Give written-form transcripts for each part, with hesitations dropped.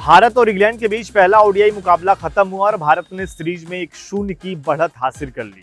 भारत और इंग्लैंड के बीच पहला ओडीआई मुकाबला खत्म हुआ और भारत ने सीरीज में 1-0 की बढ़त हासिल कर ली।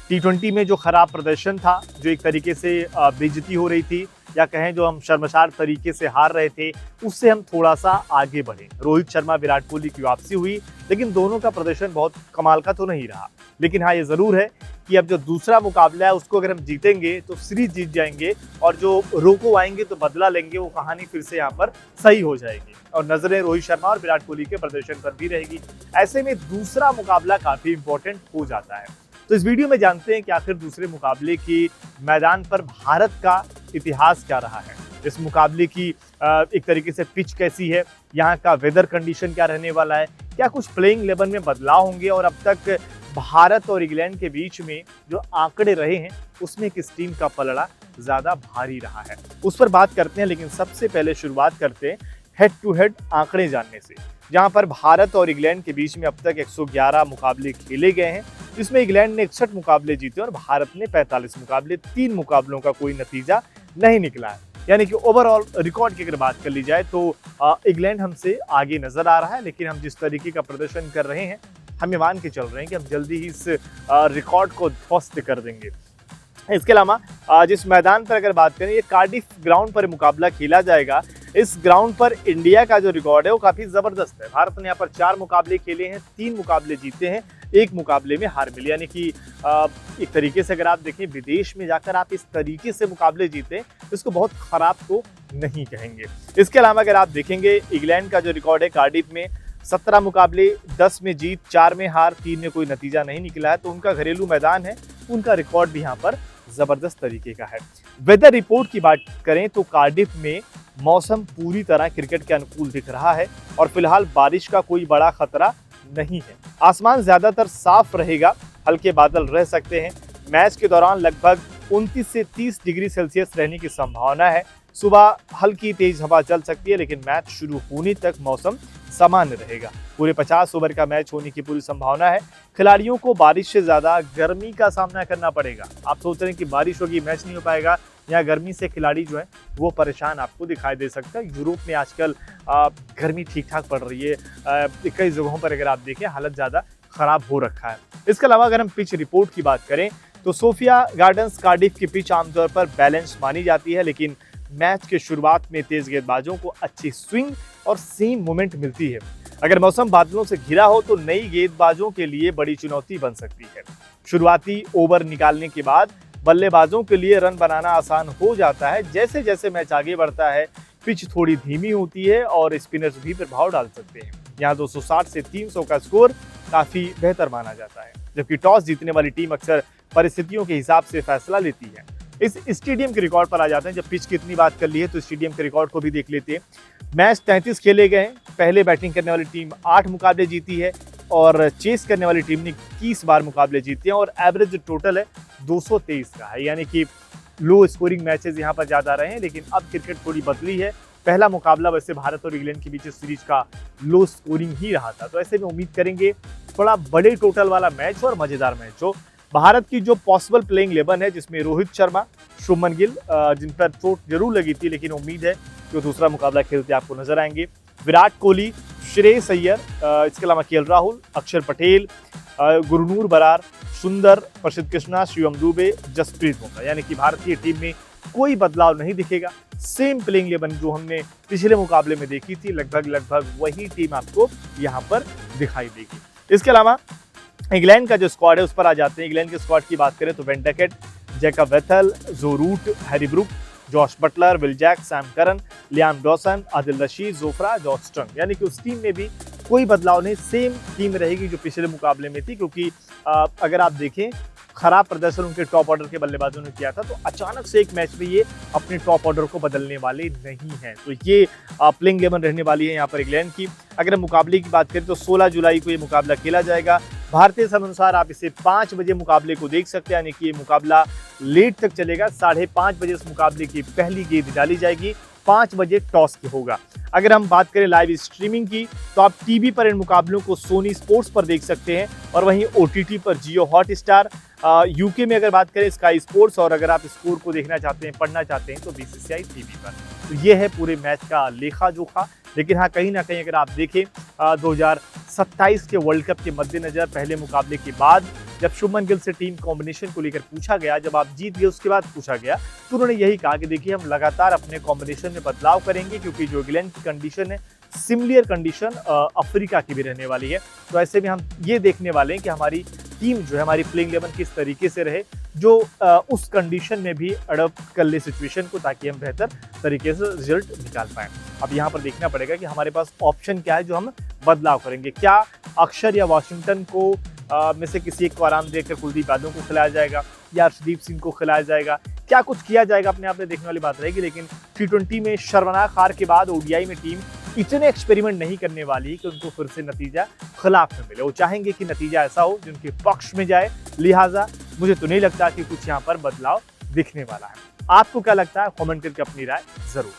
टी20 में जो खराब प्रदर्शन था, जो एक तरीके से बेइज्जती हो रही थी या कहें जो हम शर्मसार तरीके से हार रहे थे, उससे हम थोड़ा सा आगे बढ़े। रोहित शर्मा विराट कोहली की वापसी हुई, लेकिन दोनों का प्रदर्शन बहुत कमाल का तो नहीं रहा। लेकिन हाँ, ये जरूर है कि अब जो दूसरा मुकाबला है उसको अगर हम जीतेंगे तो सीरीज जीत जाएंगे और जो रोको आएंगे तो बदला लेंगे, वो कहानी फिर से यहाँ पर सही हो जाएगी और नजरें रोहित शर्मा और विराट कोहली के प्रदर्शन पर भी रहेगी। ऐसे में दूसरा मुकाबला काफी इंपॉर्टेंट हो जाता है। तो इस वीडियो में जानते हैं कि आखिर दूसरे मुकाबले की मैदान पर भारत का इतिहास क्या रहा है, इस मुकाबले की एक तरीके से पिच कैसी है, यहाँ का वेदर कंडीशन क्या रहने वाला है, क्या कुछ प्लेइंग 11 में बदलाव होंगे और अब तक भारत और इंग्लैंड के बीच में जो आंकड़े रहे हैं उसमें किस टीम का पलड़ा ज्यादा भारी रहा है, उस पर बात करते हैं। लेकिन सबसे पहले शुरुआत करते हैं हेड टू हेड आंकड़े जानने से, जहां पर भारत और इंग्लैंड के बीच में अब तक 111 मुकाबले खेले गए हैं, जिसमें इंग्लैंड ने 61 मुकाबले जीते और भारत ने 45 मुकाबले। 3 मुकाबलों का कोई नतीजा नहीं निकला है, यानी कि ओवरऑल रिकॉर्ड की अगर बात कर ली जाए तो इंग्लैंड हमसे आगे नजर आ रहा है। लेकिन हम जिस तरीके का प्रदर्शन कर रहे हैं, हम ये मान के चल रहे हैं कि हम जल्दी ही इस रिकॉर्ड को ध्वस्त कर देंगे। इसके अलावा जिस मैदान पर अगर बात करें, ये कार्डिफ ग्राउंड पर मुकाबला खेला जाएगा। इस ग्राउंड पर इंडिया का जो रिकॉर्ड है वो काफी जबरदस्त है। भारत ने यहाँ पर 4 मुकाबले खेले हैं, 3 मुकाबले जीते हैं, 1 मुकाबले में हार मिली, यानी कि एक तरीके से अगर आप देखें विदेश में जाकर आप इस तरीके से मुकाबले जीते, इसको बहुत खराब तो नहीं कहेंगे। इसके अलावा अगर आप देखेंगे इंग्लैंड का जो रिकॉर्ड है, कार्डिफ में 17 मुकाबले, 10 में जीत, 4 में हार, 3 में कोई नतीजा नहीं निकला है, तो उनका घरेलू मैदान है, उनका रिकॉर्ड भी यहाँ पर जबरदस्त तरीके का है। वेदर रिपोर्ट की बात करें तो कार्डिफ में मौसम पूरी तरह क्रिकेट के अनुकूल दिख रहा है और फिलहाल बारिश का कोई बड़ा खतरा नहीं है। आसमान ज्यादातर साफ रहेगा, हल्के बादल रह सकते हैं। मैच के दौरान लगभग 29 से 30 डिग्री सेल्सियस रहने की संभावना है। सुबह हल्की तेज हवा चल सकती है, लेकिन मैच शुरू होने तक मौसम सामान्य रहेगा। पूरे 50 ओवर का मैच होने की पूरी संभावना है। खिलाड़ियों को बारिश से ज्यादा गर्मी का सामना करना पड़ेगा। आप सोच रहे हैं कि बारिश होगी, मैच नहीं हो पाएगा, यहाँ गर्मी से खिलाड़ी जो है वो परेशान आपको दिखाई दे सकता है। यूरोप में आजकल गर्मी ठीक ठाक पड़ रही है, कई जगहों पर अगर आप देखें हालत ज़्यादा खराब हो रखा है। इसके अलावा अगर हम पिच रिपोर्ट की बात करें तो सोफिया गार्डन्स कार्डिफ की पिच आमतौर पर बैलेंस मानी जाती है, लेकिन मैच के शुरुआत में तेज गेंदबाजों को अच्छी स्विंग और सीम मूवमेंट मिलती है। अगर मौसम बादलों से घिरा हो तो नई गेंदबाजों के लिए बड़ी चुनौती बन सकती है। शुरुआती ओवर निकालने के बाद बल्लेबाजों के लिए रन बनाना आसान हो जाता है। जैसे जैसे मैच आगे बढ़ता है, पिच थोड़ी धीमी होती है और स्पिनर्स भी प्रभाव डाल सकते हैं। यहाँ 260 से 300 का स्कोर काफी बेहतर माना जाता है, जबकि टॉस जीतने वाली टीम अक्सर परिस्थितियों के हिसाब से फैसला लेती है। इस स्टेडियम के रिकॉर्ड पर आ जाते हैं। जब पिच की इतनी बात कर ली है तो स्टेडियम के रिकॉर्ड को भी देख लेते हैं। मैच 33 खेले गए हैं। पहले बैटिंग करने वाली टीम 8 मुकाबले जीती है और चेस करने वाली टीम ने 21 बार मुकाबले जीते हैं और एवरेज टोटल है 223 का है, यानी कि लो स्कोरिंग मैचेस यहाँ पर ज्यादा रहे हैं। लेकिन अब क्रिकेट थोड़ी बदली है। पहला मुकाबला वैसे भारत और इंग्लैंड के बीच सीरीज का लो स्कोरिंग ही रहा था, तो ऐसे में उम्मीद करेंगे थोड़ा बड़े टोटल वाला मैच और मजेदार मैच हो। भारत की जो पॉसिबल प्लेइंग 11 है, जिसमें रोहित शर्मा, शुभमन गिल, जिन पर चोट जरूर लगी थी, लेकिन उम्मीद है कि वो दूसरा मुकाबला खेलते आपको नजर आएंगे। विराट कोहली, श्रेयस अय्यर, इसके अलावा केएल राहुल, अक्षर पटेल, गुरनूर बरार, सुंदर, प्रसिद्ध कृष्णा, शिवम दुबे, जसप्रीत बुमराह, यानी कि भारतीय टीम में कोई बदलाव नहीं दिखेगा। सेम प्लेइंग 11 जो हमने पिछले मुकाबले में देखी थी, लगभग वही टीम आपको यहाँ पर दिखाई देगी। इसके अलावा इंग्लैंड का जो स्क्वाड है उस पर आ जाते हैं। इंग्लैंड के स्क्वाड की बात करें तो बेन डकेट, जैकब वेथल, जो Root, Harry Brook, Josh Buttler, Will Jacks, Sam Curran, Liam Dawson, Adil Rashid, Jofra, George स्ट्रंग, यानी कि उस टीम में भी कोई बदलाव नहीं, सेम टीम रहेगी जो पिछले मुकाबले में थी। क्योंकि अगर आप देखें खराब प्रदर्शन उनके टॉप ऑर्डर के बल्लेबाजों ने किया था, तो अचानक से एक मैच में ये अपने टॉप ऑर्डर को बदलने वाले नहीं हैं। तो ये प्लेइंग 11 रहने वाली है यहाँ पर इंग्लैंड की। अगर हम मुकाबले की बात करें तो 16 जुलाई को ये मुकाबला खेला जाएगा। भारतीय समय अनुसार आप इसे 5 बजे मुकाबले को देख सकते हैं, यानी कि ये मुकाबला लेट तक चलेगा। 5:30 बजे इस मुकाबले की पहली गेंद डाली जाएगी, 5 बजे टॉस होगा। अगर हम बात करें लाइव स्ट्रीमिंग की तो आप टीवी पर इन मुकाबलों को सोनी स्पोर्ट्स पर देख सकते हैं और वहीं ओटीटी पर जियो हॉटस्टार, यूके में अगर बात करें स्काई स्पोर्ट्स, और अगर आप स्कोर को देखना चाहते हैं, पढ़ना चाहते हैं, तो बीसीसीआई टीवी पर। तो ये है पूरे मैच का लेखा जोखा। लेकिन हाँ, कहीं ना कहीं अगर आप देखें 2027 के वर्ल्ड कप के मद्देनजर पहले मुकाबले के बाद जब शुभमन गिल से टीम कॉम्बिनेशन को लेकर पूछा गया, जब आप जीत गए उसके बाद पूछा गया, तो उन्होंने यही कहा कि देखिए हम लगातार अपने कॉम्बिनेशन में बदलाव करेंगे, क्योंकि जो इंग्लैंड की कंडीशन है सिमिलर कंडीशन अफ्रीका की भी रहने वाली है। तो ऐसे में हम ये देखने वाले हैं कि हमारी टीम जो है, हमारी प्लेइंग 11 किस तरीके से रहे, जो उस कंडीशन में भी अडॉप्ट कर ले सिचुएशन को, ताकि हम बेहतर तरीके से रिजल्ट निकाल पाएं। अब यहाँ पर देखना पड़ेगा कि हमारे पास ऑप्शन क्या है जो हम बदलाव करेंगे। क्या अक्षर या वॉशिंगटन को में से किसी एक को आराम देकर कुलदीप यादव को खिलाया जाएगा, या अर्शदीप सिंह को खिलाया जाएगा, क्या कुछ किया जाएगा, अपने आप में देखने वाली बात रहेगी। लेकिन टी20 में शर्मनाक हार के बाद ओडीआई में टीम इतने एक्सपेरिमेंट नहीं करने वाली कि उनको फिर से नतीजा खिलाफ में मिले। वो चाहेंगे कि नतीजा ऐसा हो जो उनके पक्ष में जाए। लिहाजा मुझे तो नहीं लगता कि कुछ यहाँ पर बदलाव दिखने वाला है। आपको क्या लगता है, कमेंट करके अपनी राय जरूर।